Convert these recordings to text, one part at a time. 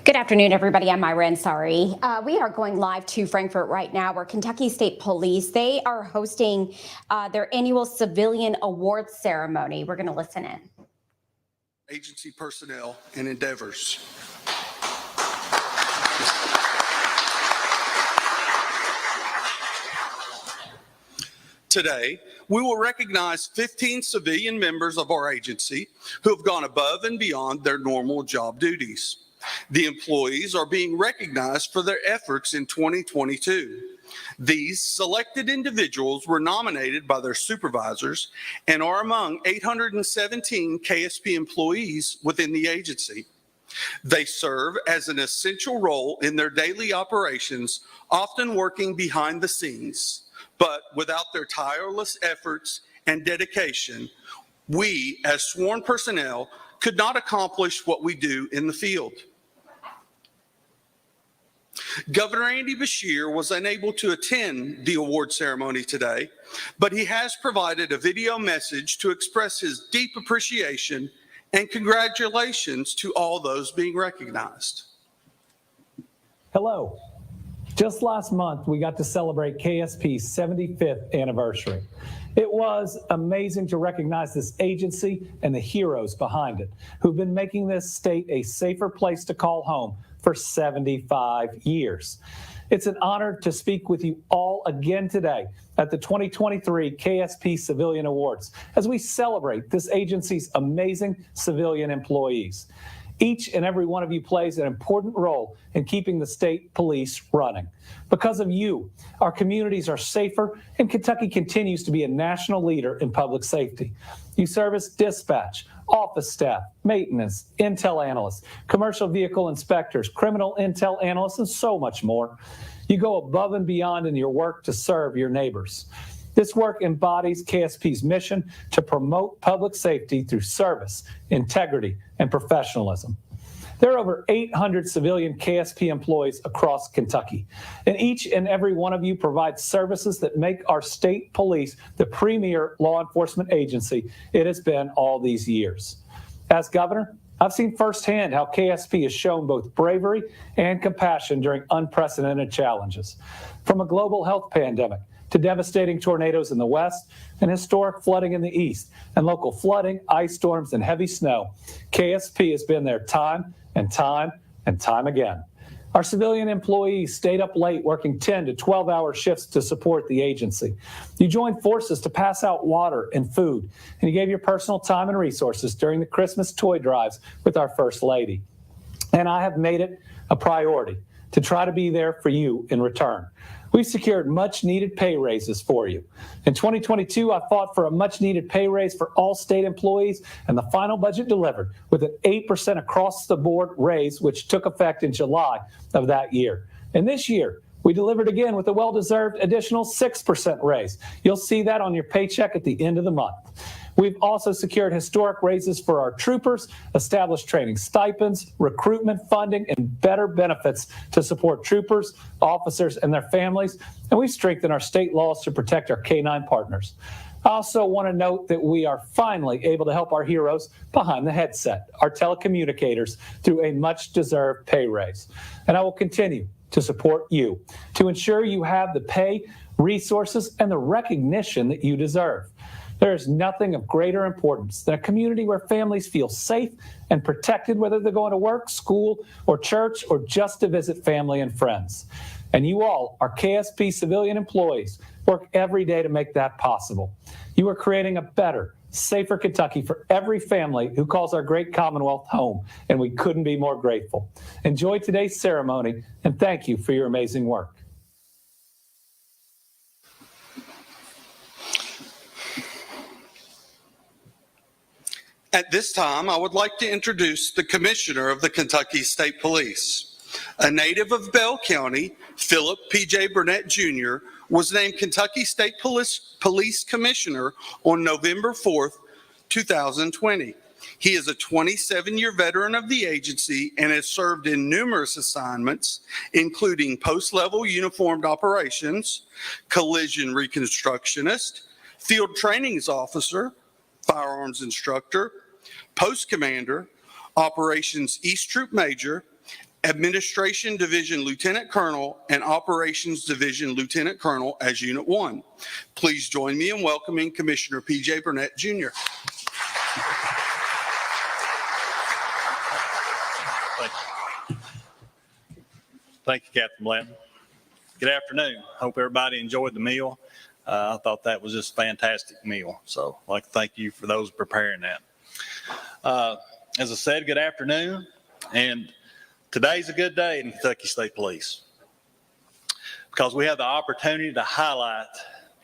Good afternoon, everybody. I'm Myra Ansari. We are going live to Frankfort right now, where Kentucky State Police, they are hosting their annual Civilian Awards ceremony. We're going to listen in. Agency personnel and endeavors. Today, we will recognize 15 civilian members of our agency who have gone above and beyond their normal job duties. The employees are being recognized for their efforts in 2022. These selected individuals were nominated by their supervisors and are among 817 KSP employees within the agency. They serve as an essential role in their daily operations, often working behind the scenes. But without their tireless efforts and dedication, we, as sworn personnel, could not accomplish what we do in the field. Governor Andy Beshear was unable to attend the award ceremony today, but he has provided a video message to express his deep appreciation and congratulations to all those being recognized. Hello. Just last month, we got to celebrate KSP's 75th anniversary. It was amazing to recognize this agency and the heroes behind it, who've been making this state a safer place to call home for 75 years. It's an honor to speak with you all again today at the 2023 KSP Civilian Awards as we celebrate this agency's amazing civilian employees. Each and every one of you plays an important role in keeping the state police running. Because of you, our communities are safer, and Kentucky continues to be a national leader in public safety. You serve as dispatch, office staff, maintenance, intel analysts, commercial vehicle inspectors, criminal intel analysts, and so much more. You go above and beyond in your work to serve your neighbors. This work embodies KSP's mission to promote public safety through service, integrity, and professionalism. There are over 800 civilian KSP employees across Kentucky, and each and every one of you provides services that make our state police the premier law enforcement agency it has been all these years. As governor, I've seen firsthand how KSP has shown both bravery and compassion during unprecedented challenges. From a global health pandemic to devastating tornadoes in the west and historic flooding in the east and local flooding, ice storms, and heavy snow, KSP has been there time and time and time again. Our civilian employees stayed up late working 10 to 12-hour shifts to support the agency. You joined forces to pass out water and food, and you gave your personal time and resources during the Christmas toy drives with our First Lady. And I have made it a priority to try to be there for you in return. We've secured much-needed pay raises for you. In 2022, I fought for a much-needed pay raise for all state employees, and the final budget delivered with an 8% across-the-board raise, which took effect in July of that year. And this year, we delivered again with a well-deserved additional 6% raise. You'll see that on your paycheck at the end of the month. We've also secured historic raises for our troopers, established training stipends, recruitment funding, and better benefits to support troopers, officers, and their families. And we've strengthened our state laws to protect our K-9 partners. I also want to note that we are finally able to help our heroes behind the headset, our telecommunicators, through a much-deserved pay raise. And I will continue to support you to ensure you have the pay, resources, and the recognition that you deserve. There is nothing of greater importance than a community where families feel safe and protected, whether they're going to work, school, or church, or just to visit family and friends. And you all, our KSP civilian employees, work every day to make that possible. You are creating a better, safer Kentucky for every family who calls our great Commonwealth home, and we couldn't be more grateful. Enjoy today's ceremony, and thank you for your amazing work. At this time, I would like to introduce the Commissioner of the Kentucky State Police. A native of Bell County, Philip P.J. Burnett Jr. was named Kentucky State Police Commissioner on November 4th, 2020. He is a 27-year veteran of the agency and has served in numerous assignments, including post-level uniformed operations, collision reconstructionist, field trainings officer, firearms instructor, post commander, operations East Troop Major, Administration Division Lieutenant Colonel, and Operations Division Lieutenant Colonel as Unit 1. Please join me in welcoming Commissioner P.J. Burnett, Jr. Thank you, Captain Blanton. Good afternoon. Hope everybody enjoyed the meal. I thought that was just a fantastic meal. So I'd like to thank you for those preparing that. As I said, good afternoon. And today's a good day in Kentucky State Police because we have the opportunity to highlight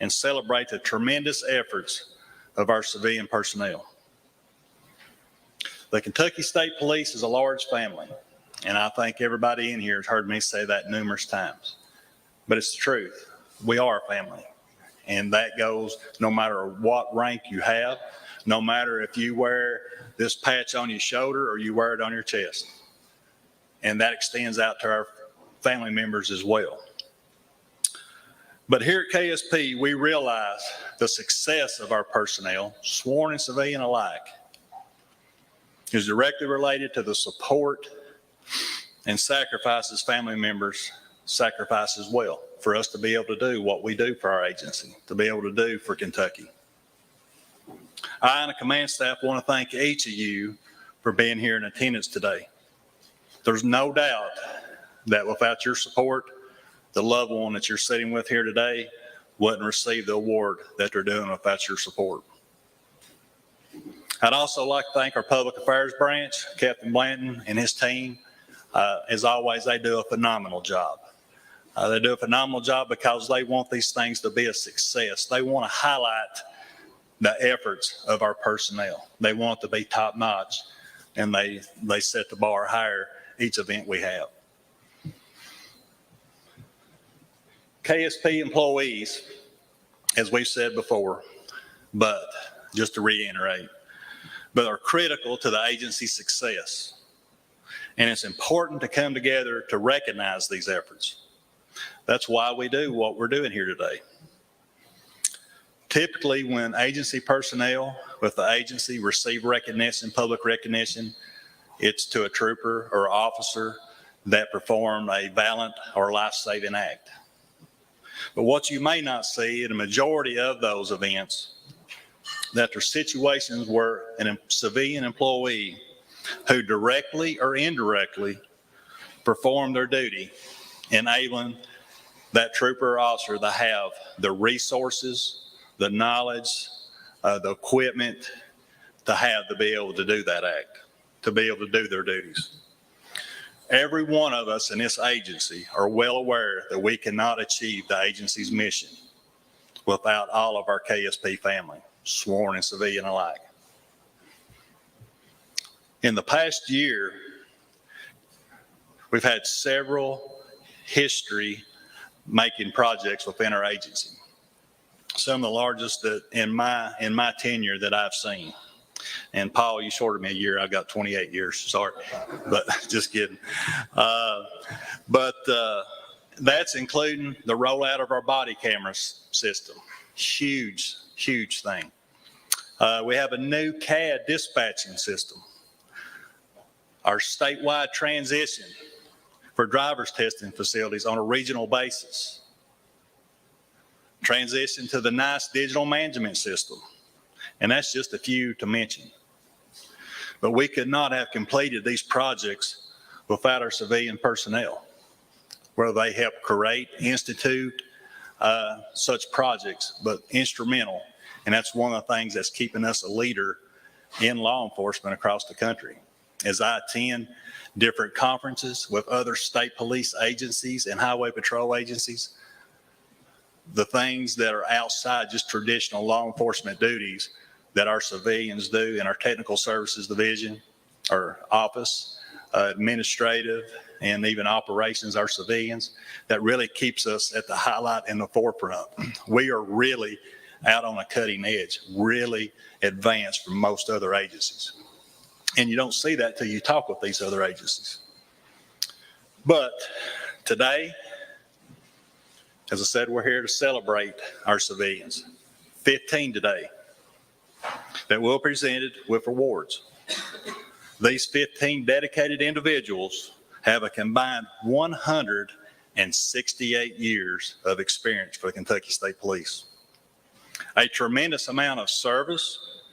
and celebrate the tremendous efforts of our civilian personnel. The Kentucky State Police is a large family, and I think everybody in here has heard me say that numerous times. But it's the truth. We are a family, and that goes no matter what rank you have, no matter if you wear this patch on your shoulder or you wear it on your chest. And that extends out to our family members as well. But here at KSP, we realize the success of our personnel, sworn and civilian alike, is directly related to the support and sacrifices family members sacrifice as well for us to be able to do what we do for our agency, to be able to do for Kentucky. I and the command staff want to thank each of you for being here in attendance today. There's no doubt that without your support, the loved one that you're sitting with here today wouldn't receive the award that they're doing without your support. I'd also like to thank our Public Affairs Branch, Captain Blanton and his team. As always, they do a phenomenal job. They do a phenomenal job because they want these things to be a success. They want to highlight the efforts of our personnel. They want it to be top notch, and they set the bar higher each event we have. KSP employees, as we've said before, but just to reiterate, but are critical to the agency's success. And it's important to come together to recognize these efforts. That's why we do what we're doing here today. Typically, when agency personnel with the agency receive recognition, public recognition, it's to a trooper or officer that performed a valiant or life-saving act. But what you may not see in a majority of those events, that there are situations where a civilian employee who directly or indirectly performed their duty, enabling that trooper or officer to have the resources, the knowledge, the equipment to be able to do that act, to be able to do their duties. Every one of us in this agency are well aware that we cannot achieve the agency's mission without all of our KSP family, sworn and civilian alike. In the past year, we've had several history-making projects within our agency. Some of the largest that in my tenure that I've seen. And Paul, you shorted me a year. I've got 28 years. Sorry, but just kidding. That's including the rollout of our body cameras system. Huge, huge thing. We have a new CAD dispatching system. Our statewide transition for driver's testing facilities on a regional basis. Transition to the NICE digital management system. And that's just a few to mention. But we could not have completed these projects without our civilian personnel, where they help create, institute such projects, but instrumental. And that's one of the things that's keeping us a leader in law enforcement across the country. As I attend different conferences with other state police agencies and highway patrol agencies, the things that are outside just traditional law enforcement duties that our civilians do in our technical services division or office, administrative, and even operations, our civilians, that really keeps us at the highlight and the forefront. We are really out on a cutting edge, really advanced from most other agencies. And you don't see that till you talk with these other agencies. But today, as I said, we're here to celebrate our civilians. 15 today that will be presented with awards. These 15 dedicated individuals have a combined 168 years of experience for the Kentucky State Police. A tremendous amount of service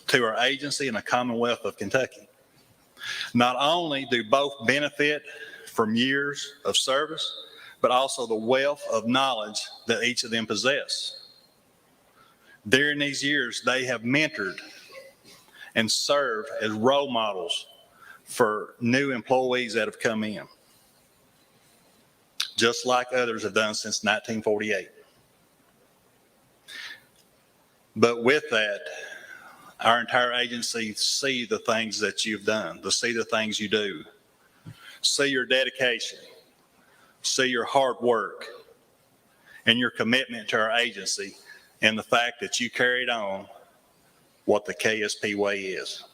to our agency and the Commonwealth of Kentucky. Not only do both benefit from years of service, but also the wealth of knowledge that each of them possess. During these years, they have mentored and served as role models for new employees that have come in, just like others have done since 1948. But with that, our entire agency see the things that you've done, to see the things you do, see your dedication, see your hard work, and your commitment to our agency, and the fact that you carried on what the KSP way is.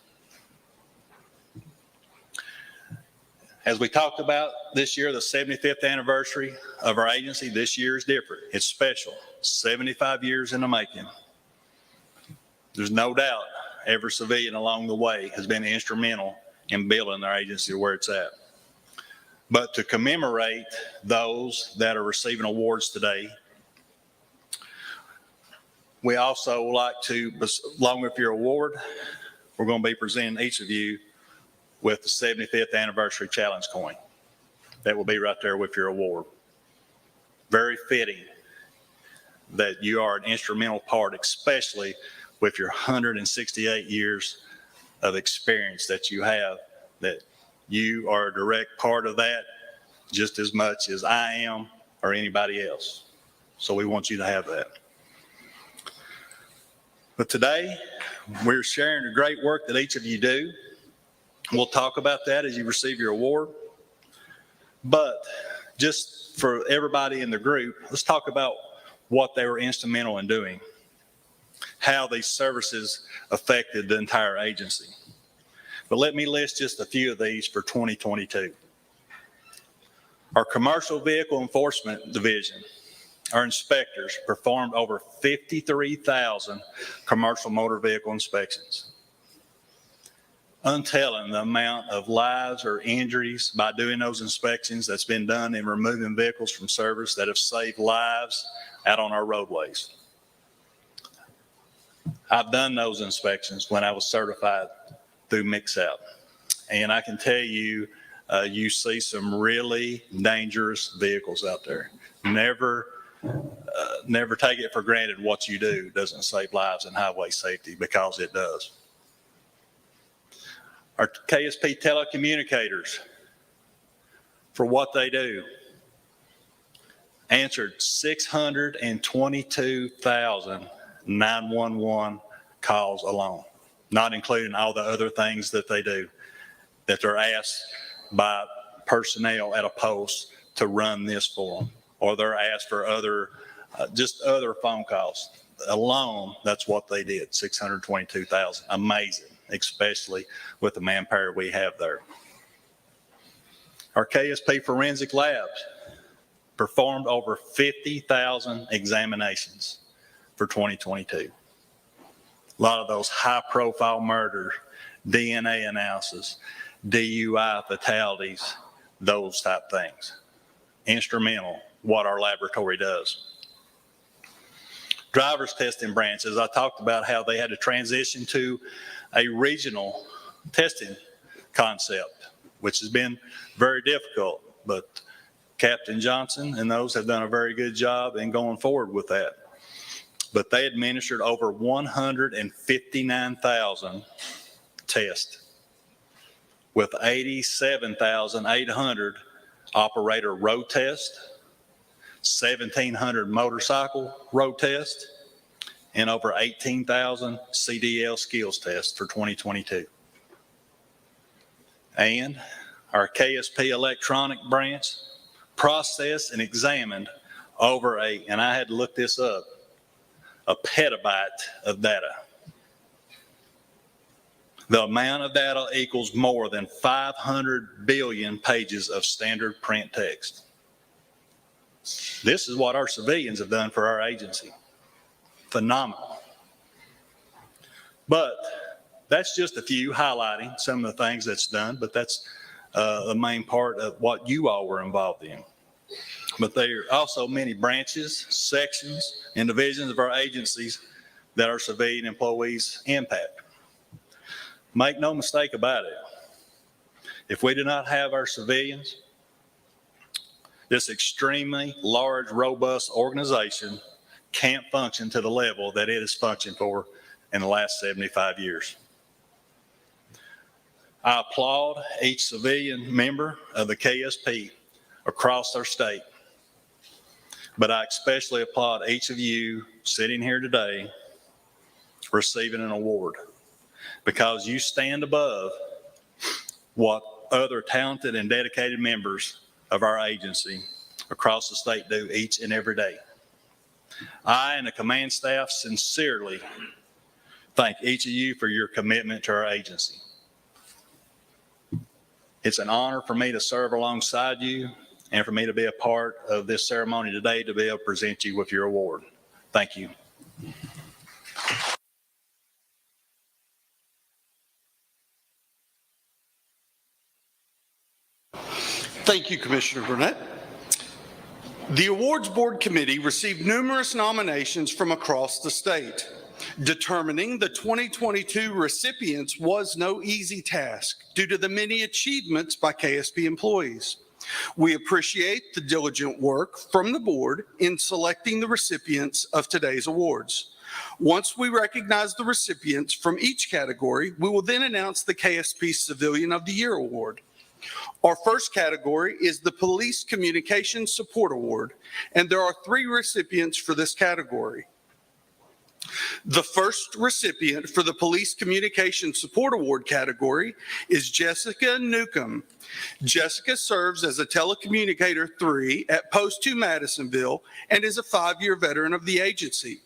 As we talked about this year, the 75th anniversary of our agency, this year is different. It's special. 75 years in the making. There's no doubt every civilian along the way has been instrumental in building our agency to where it's at. But to commemorate those that are receiving awards today, we also like to, along with your award, we're going to be presenting each of you with the 75th anniversary challenge coin. That will be right there with your award. Very fitting that you are an instrumental part, especially with your 168 years of experience that you have, that you are a direct part of that just as much as I am or anybody else. So we want you to have that. But today, we're sharing the great work that each of you do. We'll talk about that as you receive your award. But just for everybody in the group, let's talk about what they were instrumental in doing, how these services affected the entire agency. But let me list just a few of these for 2022. Our Commercial Vehicle Enforcement Division, our inspectors performed over 53,000 commercial motor vehicle inspections. Untelling the amount of lives or injuries by doing those inspections that's been done in removing vehicles from service that have saved lives out on our roadways. I've done those inspections when I was certified through Mix-Out. And I can tell you, you see some really dangerous vehicles out there. Never take it for granted what you do doesn't save lives in highway safety, because it does. Our KSP telecommunicators, for what they do, answered 622,000 911 calls alone, not including all the other things that they do, that they're asked by personnel at a post to run this for them, or they're asked for other, just other phone calls. Alone, that's what they did, 622,000. Amazing, especially with the manpower we have there. Our KSP Forensic Labs performed over 50,000 examinations for 2022. A lot of those high-profile murders, DNA analysis, DUI fatalities, those type things. Instrumental, what our laboratory does. Driver's testing branch, as I talked about how they had to transition to a regional testing concept, which has been very difficult, but Captain Johnson and those have done a very good job in going forward with that. But they administered over 159,000 tests with 87,800 operator road tests, 1,700 motorcycle road tests, and over 18,000 CDL skills tests for 2022. And our KSP electronic branch processed and examined over and I had to look this up, a petabyte of data. The amount of data equals more than 500 billion pages of standard print text. This is what our civilians have done for our agency. Phenomenal. But that's just a few highlighting some of the things that's done, but that's the main part of what you all were involved in. But there are also many branches, sections, and divisions of our agencies that our civilian employees impact. Make no mistake about it. If we do not have our civilians, this extremely large, robust organization can't function to the level that it has functioned for in the last 75 years. I applaud each civilian member of the KSP across our state, but I especially applaud each of you sitting here today receiving an award, because you stand above what other talented and dedicated members of our agency across the state do each and every day. I and the command staff sincerely thank each of you for your commitment to our agency. It's an honor for me to serve alongside you and for me to be a part of this ceremony today to be able to present you with your award. Thank you. Thank you, Commissioner Burnett. The Awards Board Committee received numerous nominations from across the state. Determining the 2022 recipients was no easy task due to the many achievements by KSP employees. We appreciate the diligent work from the board in selecting the recipients of today's awards. Once we recognize the recipients from each category, we will then announce the KSP Civilian of the Year Award. Our first category is the Police Communications Support Award, and there are 3 recipients for this category. The first recipient for the Police Communications Support Award category is Jessica Newcomb. Jessica serves as a telecommunicator 3 at Post 2 Madisonville and is a 5-year veteran of the agency.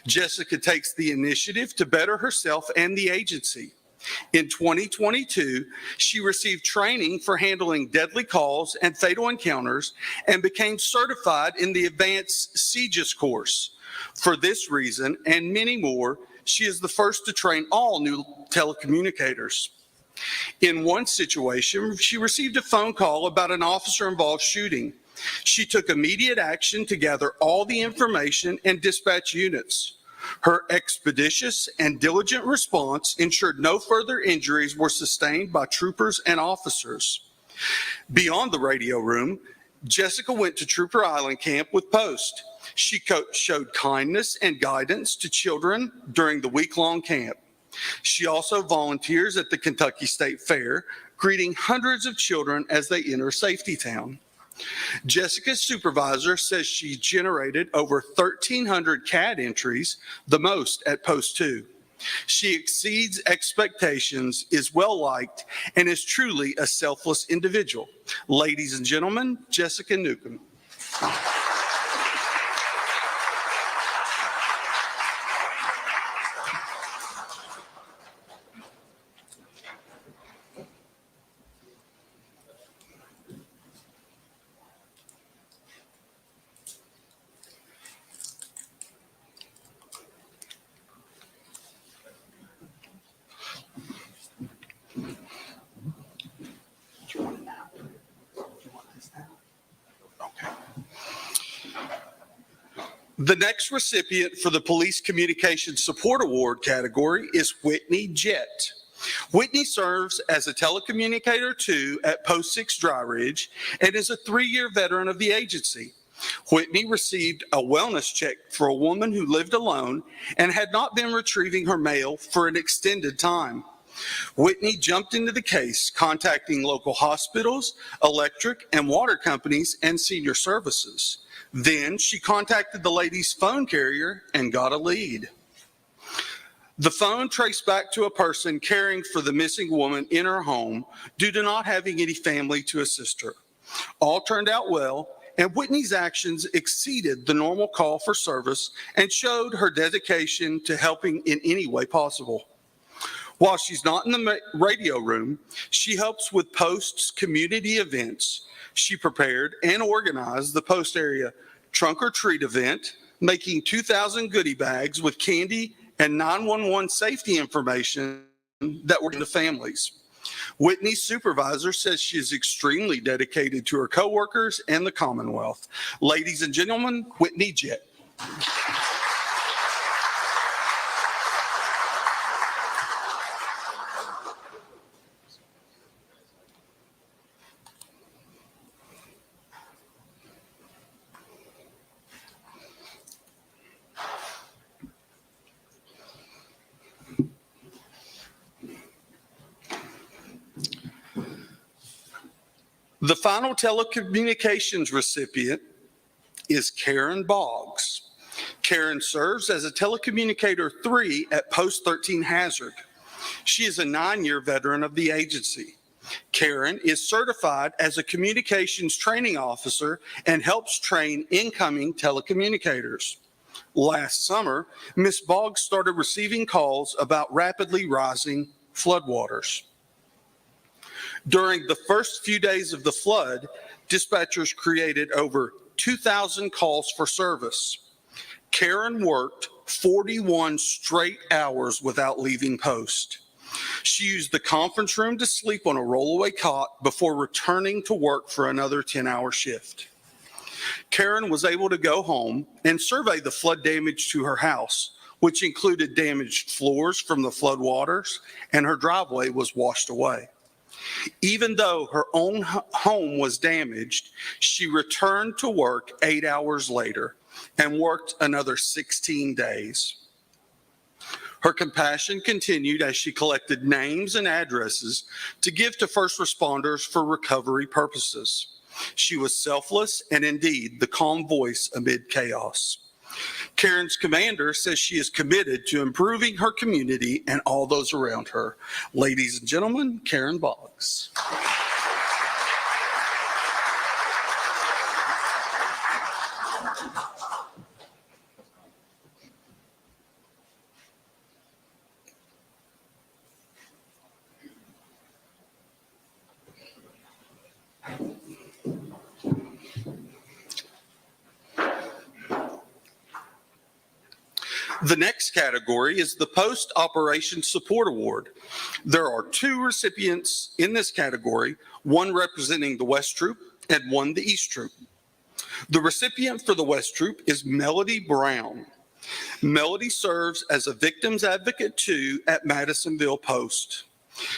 Jessica takes the initiative to better herself and the agency. In 2022, she received training for handling deadly calls and fatal encounters and became certified in the Advanced CJIS course. For this reason and many more, she is the first to train all new telecommunicators. In one situation, she received a phone call about an officer-involved shooting. She took immediate action to gather all the information and dispatch units. Her expeditious and diligent response ensured no further injuries were sustained by troopers and officers. Beyond the radio room, Jessica went to Trooper Island Camp with Post. She showed kindness and guidance to children during the week-long camp. She also volunteers at the Kentucky State Fair, greeting hundreds of children as they enter Safety Town. Jessica's supervisor says she generated over 1,300 CAD entries, the most at Post 2. She exceeds expectations, is well-liked, and is truly a selfless individual. Ladies and gentlemen, Jessica Newcomb. The next recipient for the Police Communications Support Award category is Whitney Jett. Whitney serves as a telecommunicator 2 at Post 6 Dry Ridge and is a 3-year veteran of the agency. Whitney received a wellness check for a woman who lived alone and had not been retrieving her mail for an extended time. Whitney jumped into the case, contacting local hospitals, electric and water companies, and senior services. Then she contacted the lady's phone carrier and got a lead. The phone traced back to a person caring for the missing woman in her home due to not having any family to assist her. All turned out well, and Whitney's actions exceeded the normal call for service and showed her dedication to helping in any way possible. While she's not in the radio room, she helps with Post's community events. She prepared and organized the Post area trunk or treat event, making 2,000 goodie bags with candy and 911 safety information that were to families. Whitney's supervisor says she is extremely dedicated to her coworkers and the Commonwealth. Ladies and gentlemen, Whitney Jett. The final telecommunications recipient is Karen Boggs. Karen serves as a telecommunicator 3 at Post 13 Hazard. She is a 9-year veteran of the agency. Karen is certified as a communications training officer and helps train incoming telecommunicators. Last summer, Ms. Boggs started receiving calls about rapidly rising floodwaters. During the first few days of the flood, dispatchers created over 2,000 calls for service. Karen worked 41 straight hours without leaving post. She used the conference room to sleep on a rollaway cot before returning to work for another 10-hour shift. Karen was able to go home and survey the flood damage to her house, which included damaged floors from the floodwaters, and her driveway was washed away. Even though her own home was damaged, she returned to work 8 hours later and worked another 16 days. Her compassion continued as she collected names and addresses to give to first responders for recovery purposes. She was selfless and indeed the calm voice amid chaos. Karen's commander says she is committed to improving her community and all those around her. Ladies and gentlemen, Karen Boggs. The next category is the Post-Operation Support Award. There are 2 recipients in this category, one representing the West Troop and one the East Troop. The recipient for the West Troop is Melody Brown. Melody serves as a Victims Advocate 2 at Madisonville Post.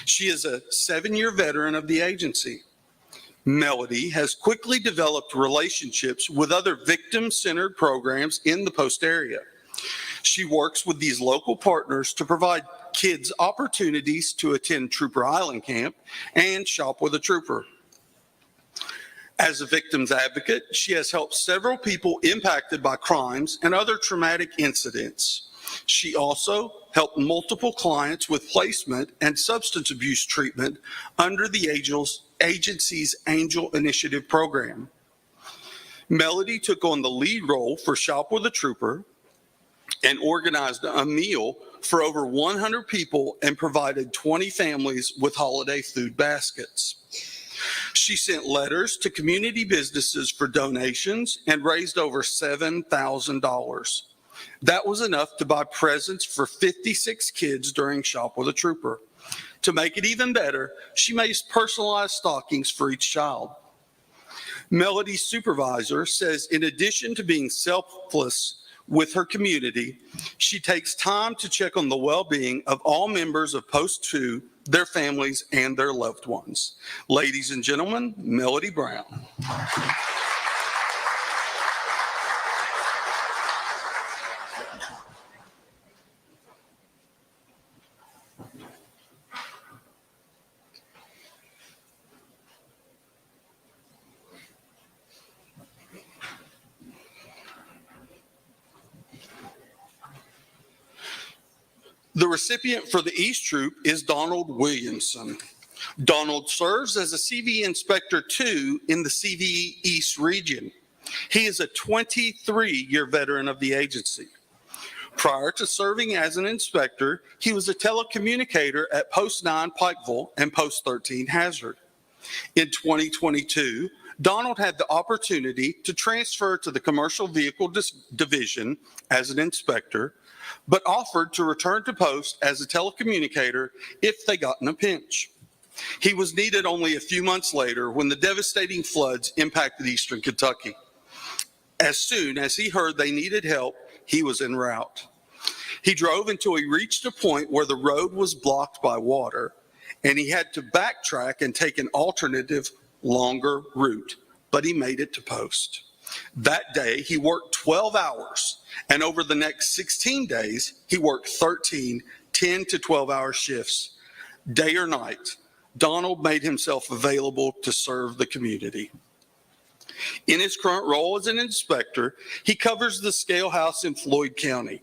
She is a 7-year veteran of the agency. Melody has quickly developed relationships with other victim-centered programs in the Post area. She works with these local partners to provide kids opportunities to attend Trooper Island Camp and shop with a trooper. As a victims advocate, she has helped several people impacted by crimes and other traumatic incidents. She also helped multiple clients with placement and substance abuse treatment under the agency's Angel Initiative program. Melody took on the lead role for Shop with a Trooper and organized a meal for over 100 people and provided 20 families with holiday food baskets. She sent letters to community businesses for donations and raised over $7,000. That was enough to buy presents for 56 kids during Shop with a Trooper. To make it even better, she made personalized stockings for each child. Melody's supervisor says in addition to being selfless with her community, she takes time to check on the well-being of all members of Post 2, their families, and their loved ones. Ladies and gentlemen, Melody Brown. The recipient for the East Troop is Donald Williamson. Donald serves as a CVE Inspector 2 in the CVE East region. He is a 23-year veteran of the agency. Prior to serving as an inspector, he was a telecommunicator at Post 9 Pikeville and Post 13 Hazard. In 2022, Donald had the opportunity to transfer to the Commercial Vehicle Division as an inspector, but offered to return to post as a telecommunicator if they got in a pinch. He was needed only a few months later when the devastating floods impacted eastern Kentucky. As soon as he heard they needed help, he was en route. He drove until he reached a point where the road was blocked by water, and he had to backtrack and take an alternative, longer route, but he made it to Post. That day, he worked 12 hours, and over the next 16 days, he worked 13 10 to 12-hour shifts. Day or night, Donald made himself available to serve the community. In his current role as an inspector, he covers the scale house in Floyd County.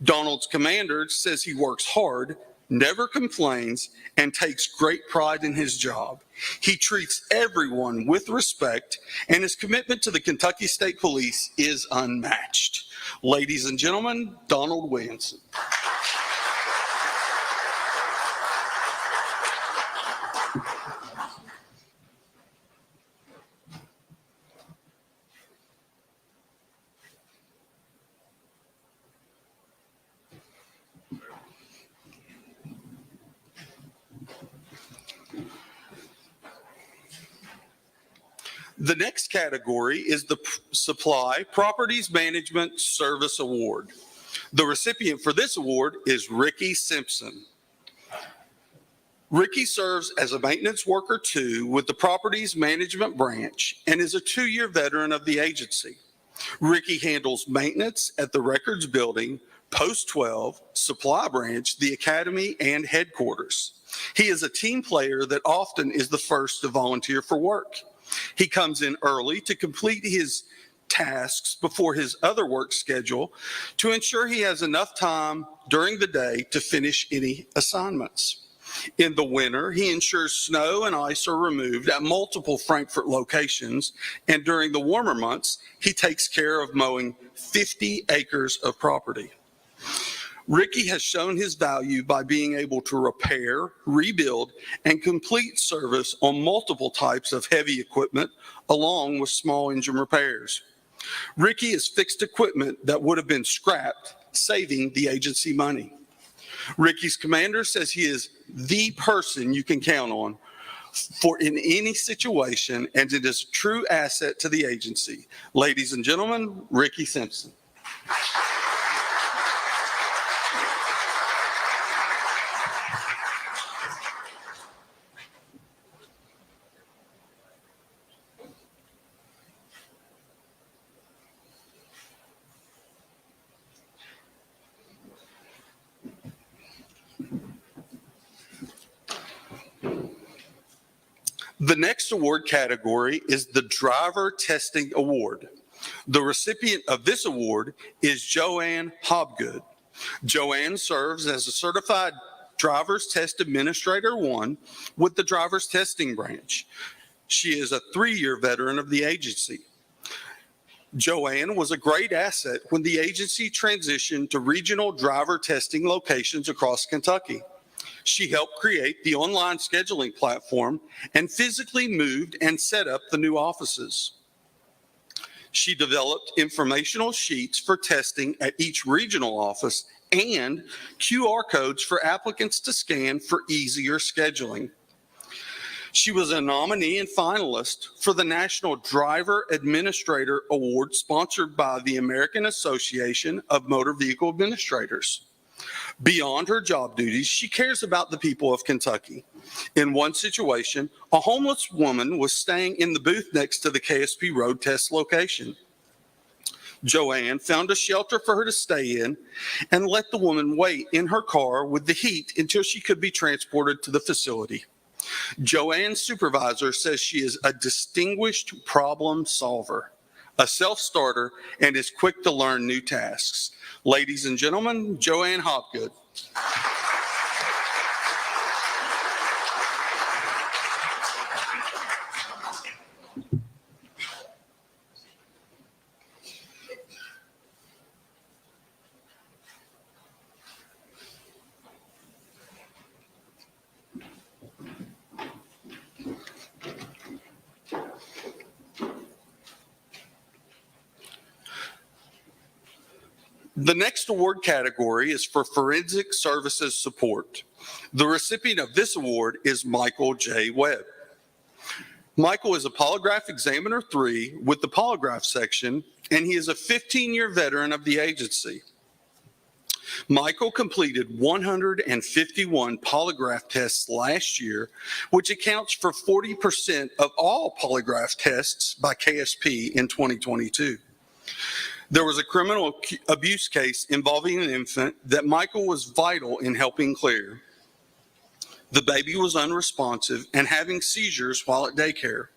Donald's commander says he works hard, never complains, and takes great pride in his job. He treats everyone with respect, and his commitment to the Kentucky State Police is unmatched. Ladies and gentlemen, Donald Williamson. The next category is the Supply Properties Management Service Award. The recipient for this award is Ricky Simpson. Ricky serves as a maintenance worker 2 with the Properties Management Branch and is a 2-year veteran of the agency. Ricky handles maintenance at the Records Building, Post 12, Supply Branch, the Academy, and headquarters. He is a team player that often is the first to volunteer for work. He comes in early to complete his tasks before his other work schedule to ensure he has enough time during the day to finish any assignments. In the winter, he ensures snow and ice are removed at multiple Frankfort locations, and during the warmer months, he takes care of mowing 50 acres of property. Ricky has shown his value by being able to repair, rebuild, and complete service on multiple types of heavy equipment, along with small engine repairs. Ricky has fixed equipment that would have been scrapped, saving the agency money. Ricky's commander says he is the person you can count on in any situation, and it is a true asset to the agency. Ladies and gentlemen, Ricky Simpson. The next award category is the Driver Testing Award. The recipient of this award is Joanne Hobgood. Joanne serves as a certified Driver's Test Administrator 1 with the Driver's Testing Branch. She is a 3-year veteran of the agency. Joanne was a great asset when the agency transitioned to regional driver testing locations across Kentucky. She helped create the online scheduling platform and physically moved and set up the new offices. She developed informational sheets for testing at each regional office and QR codes for applicants to scan for easier scheduling. She was a nominee and finalist for the National Driver Administrator Award sponsored by the American Association of Motor Vehicle Administrators. Beyond her job duties, she cares about the people of Kentucky. In one situation, a homeless woman was staying in the booth next to the KSP road test location. Joanne found a shelter for her to stay in and let the woman wait in her car with the heat until she could be transported to the facility. Joanne's supervisor says she is a distinguished problem solver, a self-starter, and is quick to learn new tasks. Ladies and gentlemen, Joanne Hobgood. The next award category is for forensic services support. The recipient of this award is Michael J. Webb. Michael is a Polygraph Examiner 3 with the Polygraph section, and he is a 15-year veteran of the agency. Michael completed 151 polygraph tests last year, which accounts for 40% of all polygraph tests by KSP in 2022. There was a criminal abuse case involving an infant that Michael was vital in helping clear. The baby was unresponsive and having seizures while at daycare.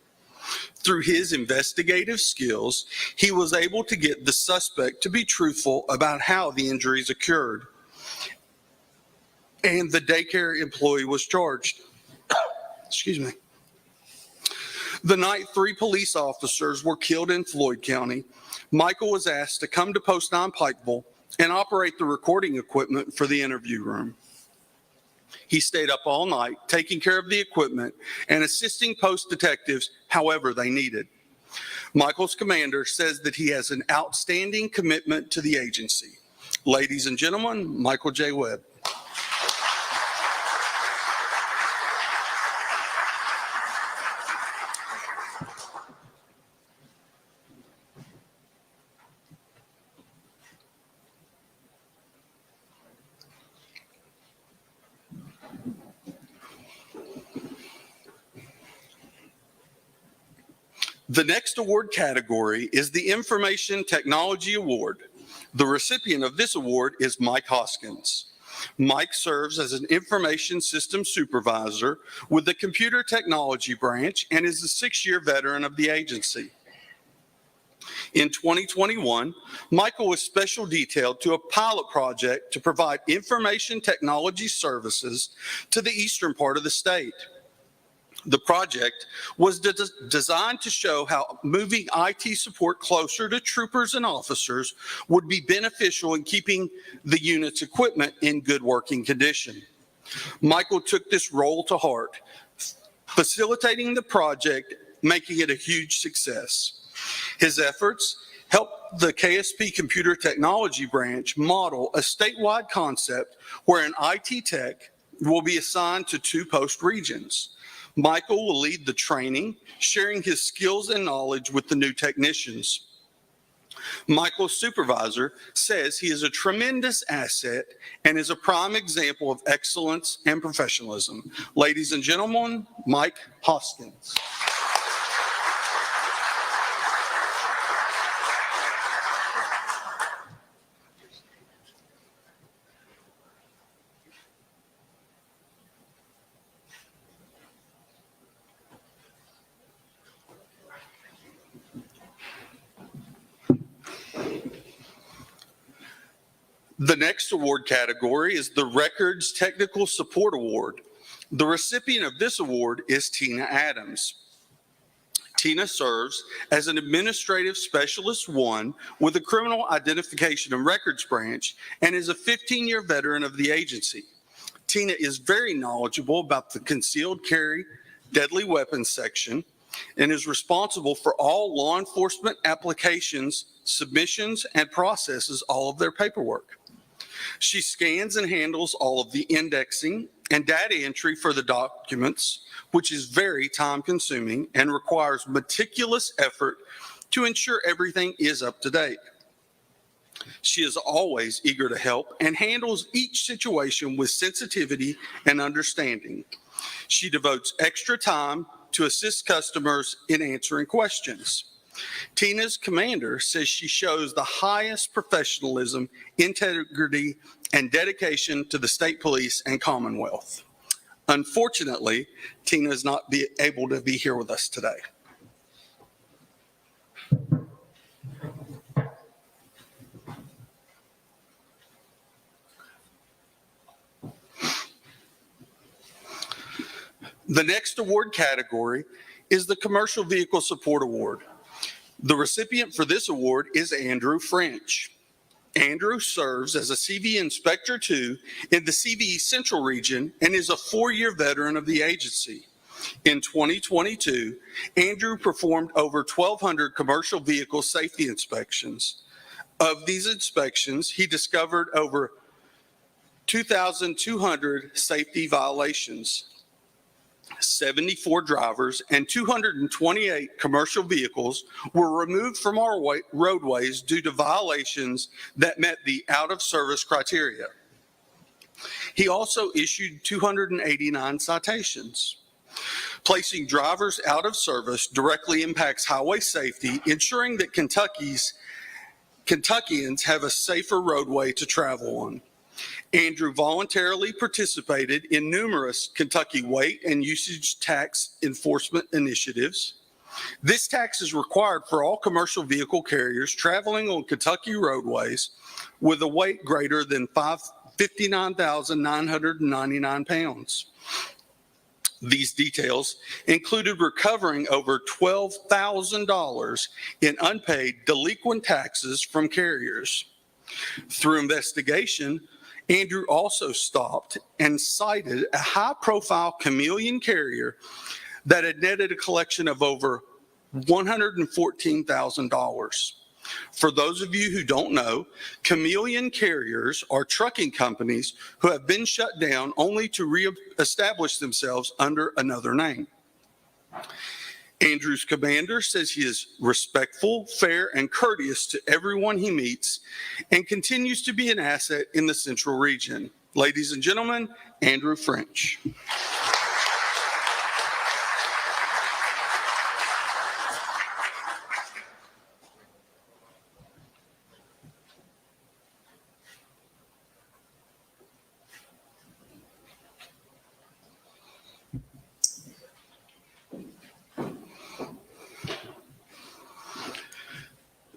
Through his investigative skills, he was able to get the suspect to be truthful about how the injuries occurred, and the daycare employee was charged. Excuse me. The night 3 police officers were killed in Floyd County, Michael was asked to come to Post 9 Pikeville and operate the recording equipment for the interview room. He stayed up all night, taking care of the equipment and assisting post detectives however they needed. Michael's commander says that he has an outstanding commitment to the agency. Ladies and gentlemen, Michael J. Webb. The next award category is the Information Technology Award. The recipient of this award is Mike Hoskins. Mike serves as an information system supervisor with the computer technology branch and is a 6-year veteran of the agency. In 2021, Michael was special detailed to a pilot project to provide information technology services to the eastern part of the state. The project was designed to show how moving IT support closer to troopers and officers would be beneficial in keeping the unit's equipment in good working condition. Michael took this role to heart, facilitating the project, making it a huge success. His efforts helped the KSP Computer Technology Branch model a statewide concept where an IT tech will be assigned to 2 post regions. Michael will lead the training, sharing his skills and knowledge with the new technicians. Michael's supervisor says he is a tremendous asset and is a prime example of excellence and professionalism. Ladies and gentlemen, Mike Hoskins. The next award category is the Records Technical Support Award. The recipient of this award is Tina Adams. Tina serves as an Administrative Specialist 1 with the Criminal Identification and Records Branch and is a 15-year veteran of the agency. Tina is very knowledgeable about the concealed carry deadly weapons section and is responsible for all law enforcement applications, submissions, and processes all of their paperwork. She scans and handles all of the indexing and data entry for the documents, which is very time-consuming and requires meticulous effort to ensure everything is up to date. She is always eager to help and handles each situation with sensitivity and understanding. She devotes extra time to assist customers in answering questions. Tina's commander says she shows the highest professionalism, integrity, and dedication to the state police and Commonwealth. Unfortunately, Tina is not able to be here with us today. The next award category is the Commercial Vehicle Support Award. The recipient for this award is Andrew French. Andrew serves as a CV Inspector 2 in the CVE Central Region and is a 4-year veteran of the agency. In 2022, Andrew performed over 1,200 commercial vehicle safety inspections. Of these inspections, he discovered over 2,200 safety violations, 74 drivers, and 228 commercial vehicles were removed from our roadways due to violations that met the out-of-service criteria. He also issued 289 citations. Placing drivers out of service directly impacts highway safety, ensuring that Kentuckians have a safer roadway to travel on. Andrew voluntarily participated in numerous Kentucky weight and usage tax enforcement initiatives. This tax is required for all commercial vehicle carriers traveling on Kentucky roadways with a weight greater than 59,999 pounds. These details included recovering over $12,000 in unpaid delinquent taxes from carriers. Through investigation, Andrew also stopped and cited a high-profile chameleon carrier that had netted a collection of over $114,000. For those of you who don't know, chameleon carriers are trucking companies who have been shut down only to reestablish themselves under another name. Andrew's commander says he is respectful, fair, and courteous to everyone he meets and continues to be an asset in the Central region. Ladies and gentlemen, Andrew French.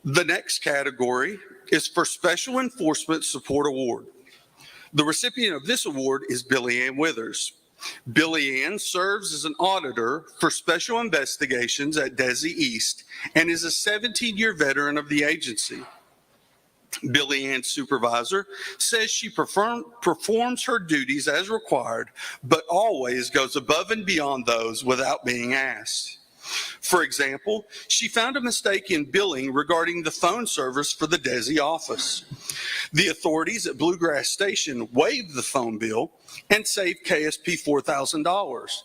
The next category is for Special Enforcement Support Award. The recipient of this award is Billy Ann Withers. Billy Ann serves as an auditor for special investigations at DESI East and is a 17-year veteran of the agency. Billy Ann's supervisor says she performs her duties as required, but always goes above and beyond those without being asked. For example, she found a mistake in billing regarding the phone service for the DESI office. The authorities at Bluegrass Station waived the phone bill and saved KSP $4,000.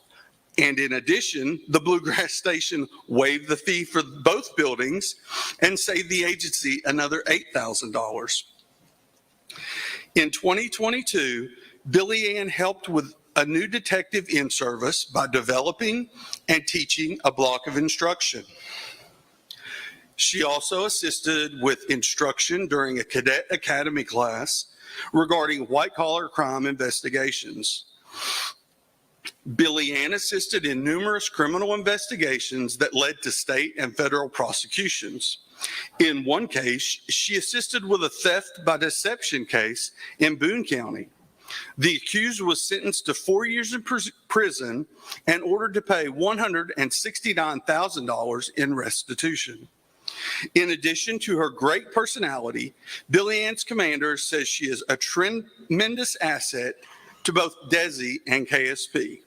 And in addition, the Bluegrass Station waived the fee for both buildings and saved the agency another $8,000. In 2022, Billy Ann helped with a new detective in-service by developing and teaching a block of instruction. She also assisted with instruction during a cadet academy class regarding white-collar crime investigations. Billy Ann assisted in numerous criminal investigations that led to state and federal prosecutions. In one case, she assisted with a theft by deception case in Boone County. The accused was sentenced to 4 years in prison and ordered to pay $169,000 in restitution. In addition to her great personality, Billy Ann's commander says she is a tremendous asset to both DESI and KSP.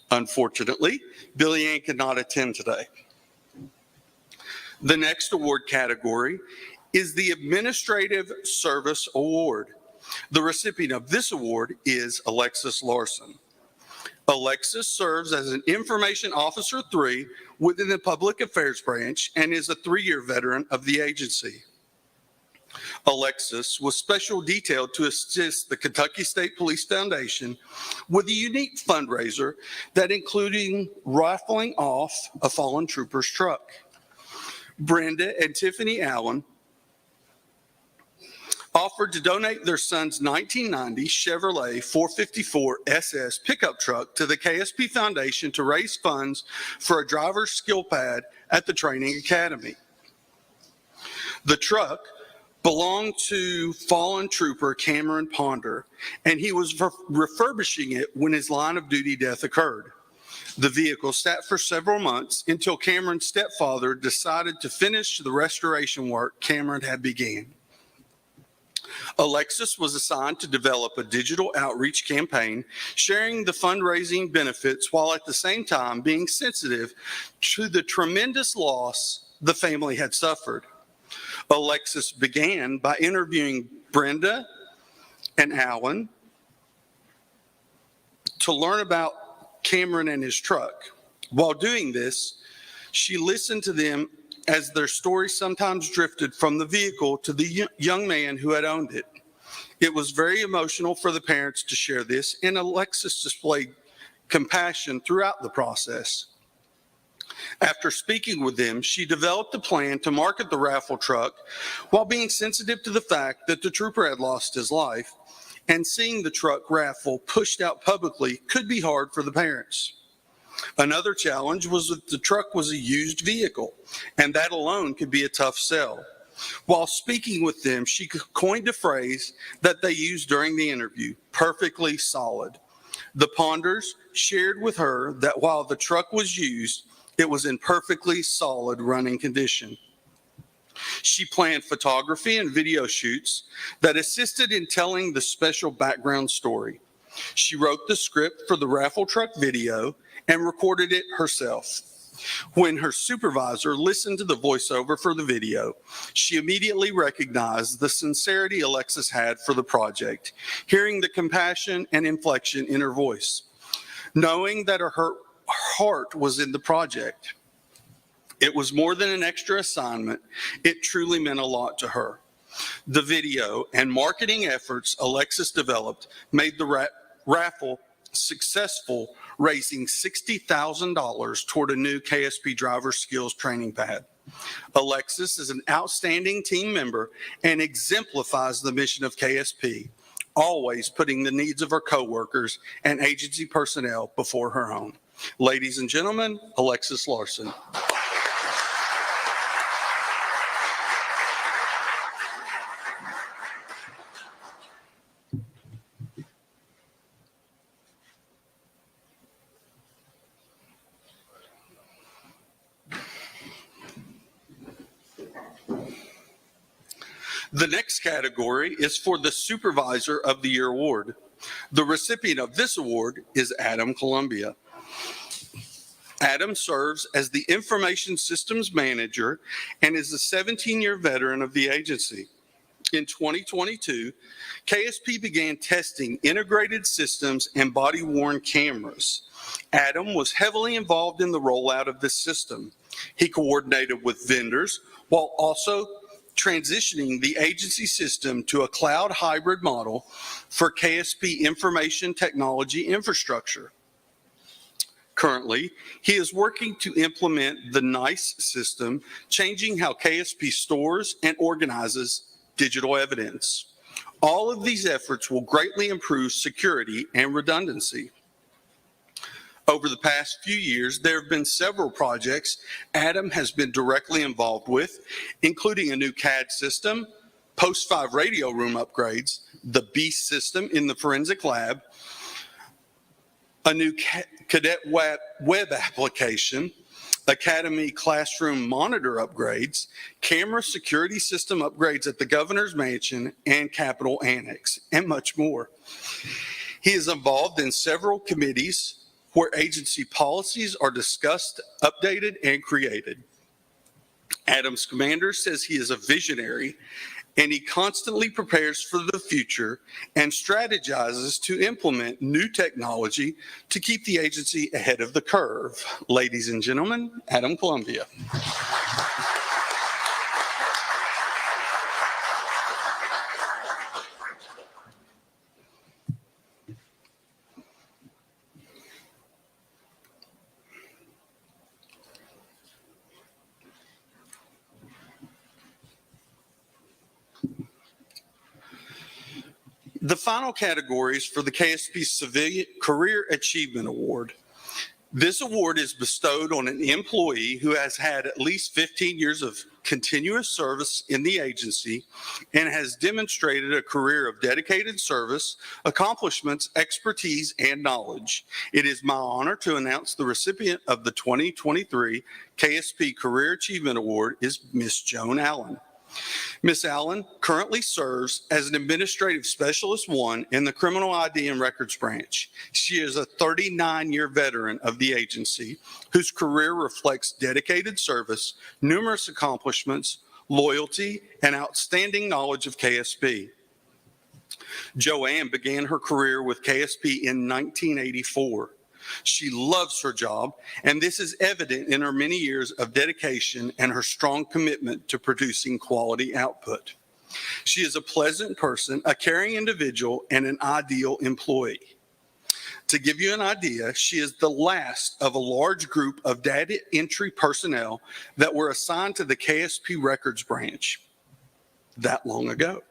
Unfortunately, Billy Ann could not attend today. The next award category is the Administrative Service Award. The recipient of this award is Alexis Larson. Alexis serves as an Information Officer 3 within the Public Affairs Branch and is a 3-year veteran of the agency. Alexis was special detailed to assist the Kentucky State Police Foundation with a unique fundraiser that including raffling off a fallen trooper's truck. Brenda and Tiffany Allen offered to donate their son's 1990 Chevrolet 454 SS pickup truck to the KSP Foundation to raise funds for a driver's skill pad at the training academy. The truck belonged to fallen trooper Cameron Ponder, and he was refurbishing it when his line of duty death occurred. The vehicle sat for several months until Cameron's stepfather decided to finish the restoration work Cameron had begun. Alexis was assigned to develop a digital outreach campaign sharing the fundraising benefits while at the same time being sensitive to the tremendous loss the family had suffered. Alexis began by interviewing Brenda and Alan, to learn about Cameron and his truck. While doing this, she listened to them as their story sometimes drifted from the vehicle to the young man who had owned it. It was very emotional for the parents to share this, and Alexis displayed compassion throughout the process. After speaking with them, she developed a plan to market the raffle truck while being sensitive to the fact that the trooper had lost his life, and seeing the truck raffle pushed out publicly could be hard for the parents. Another challenge was that the truck was a used vehicle, and that alone could be a tough sell. While speaking with them, she coined a phrase that they used during the interview, perfectly solid. The Ponders shared with her that while the truck was used, it was in perfectly solid running condition. She planned photography and video shoots that assisted in telling the special background story. She wrote the script for the raffle truck video and recorded it herself. When her supervisor listened to the voiceover for the video, she immediately recognized the sincerity Alexis had for the project, hearing the compassion and inflection in her voice, knowing that her heart was in the project. It was more than an extra assignment. It truly meant a lot to her. The video and marketing efforts Alexis developed made the raffle successful, raising $60,000 toward a new KSP driver skills training pad. Alexis is an outstanding team member and exemplifies the mission of KSP, always putting the needs of her coworkers and agency personnel before her own. Ladies and gentlemen, Alexis Larson. The next category is for the Supervisor of the Year award. The recipient of this award is Adam Columbia. Adam serves as the Information Systems Manager and is a 17-year veteran of the agency. In 2022, KSP began testing integrated systems and body-worn cameras. Adam was heavily involved in the rollout of this system. He coordinated with vendors while also transitioning the agency system to a cloud hybrid model for KSP information technology infrastructure. Currently, he is working to implement the NICE system, changing how KSP stores and organizes digital evidence. All of these efforts will greatly improve security and redundancy. Over the past few years, there have been several projects Adam has been directly involved with, including a new CAD system, Post 5 radio room upgrades, the BEAST system in the forensic lab, a new cadet web application, Academy classroom monitor upgrades, camera security system upgrades at the Governor's Mansion and Capitol Annex, and much more. He is involved in several committees where agency policies are discussed, updated, and created. Adam's commander says he is a visionary, and he constantly prepares for the future and strategizes to implement new technology to keep the agency ahead of the curve. Ladies and gentlemen, Adam Columbia. The final categories for the KSP Civilian Career Achievement Award. This award is bestowed on an employee who has had at least 15 years of continuous service in the agency and has demonstrated a career of dedicated service, accomplishments, expertise, and knowledge. It is my honor to announce the recipient of the 2023 KSP Career Achievement Award is Ms. Joan Allen. Ms. Allen currently serves as an Administrative Specialist 1 in the Criminal ID and Records Branch. She is a 39-year veteran of the agency whose career reflects dedicated service, numerous accomplishments, loyalty, and outstanding knowledge of KSP. Joanne began her career with KSP in 1984. She loves her job, and this is evident in her many years of dedication and her strong commitment to producing quality output. She is a pleasant person, a caring individual, and an ideal employee. To give you an idea, she is the last of a large group of data entry personnel that were assigned to the KSP Records branch that long ago.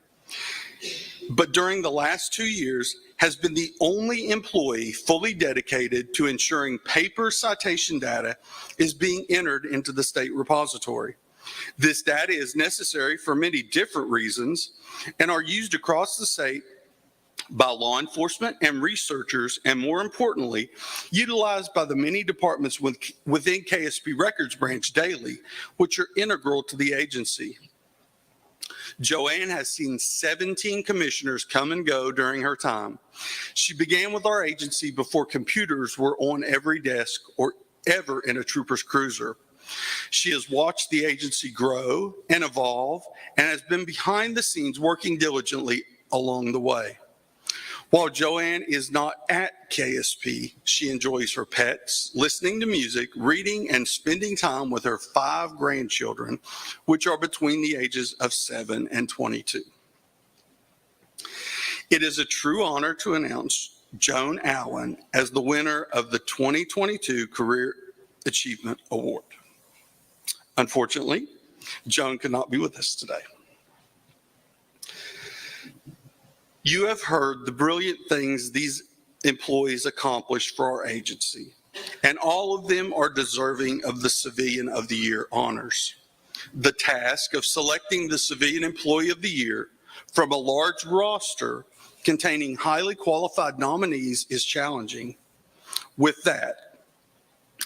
But during the last 2 years has been the only employee fully dedicated to ensuring paper citation data is being entered into the state repository. This data is necessary for many different reasons and are used across the state by law enforcement and researchers, and more importantly, utilized by the many departments within KSP Records Branch daily, which are integral to the agency. Joanne has seen 17 commissioners come and go during her time. She began with our agency before computers were on every desk or ever in a trooper's cruiser. She has watched the agency grow and evolve and has been behind the scenes working diligently along the way. While Joanne is not at KSP, she enjoys her pets, listening to music, reading, and spending time with her 5 grandchildren, which are between the ages of 7 and 22. It is a true honor to announce Joan Allen as the winner of the 2022 Career Achievement Award. Unfortunately, Joan could not be with us today. You have heard the brilliant things these employees accomplished for our agency, and all of them are deserving of the Civilian of the Year honors. The task of selecting the Civilian Employee of the Year from a large roster containing highly qualified nominees is challenging. With that,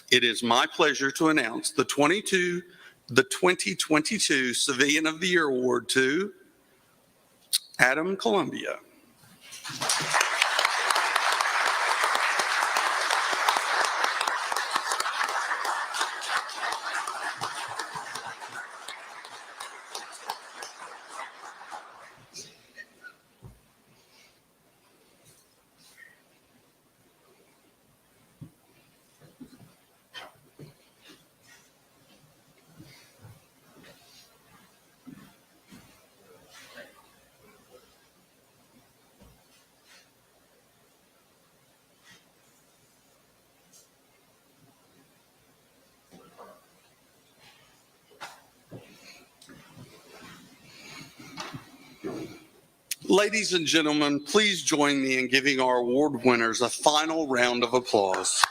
it is my pleasure to announce the 2022 Civilian of the Year Award to Adam Columbia. Ladies and gentlemen, please join me in giving our award winners a final round of applause.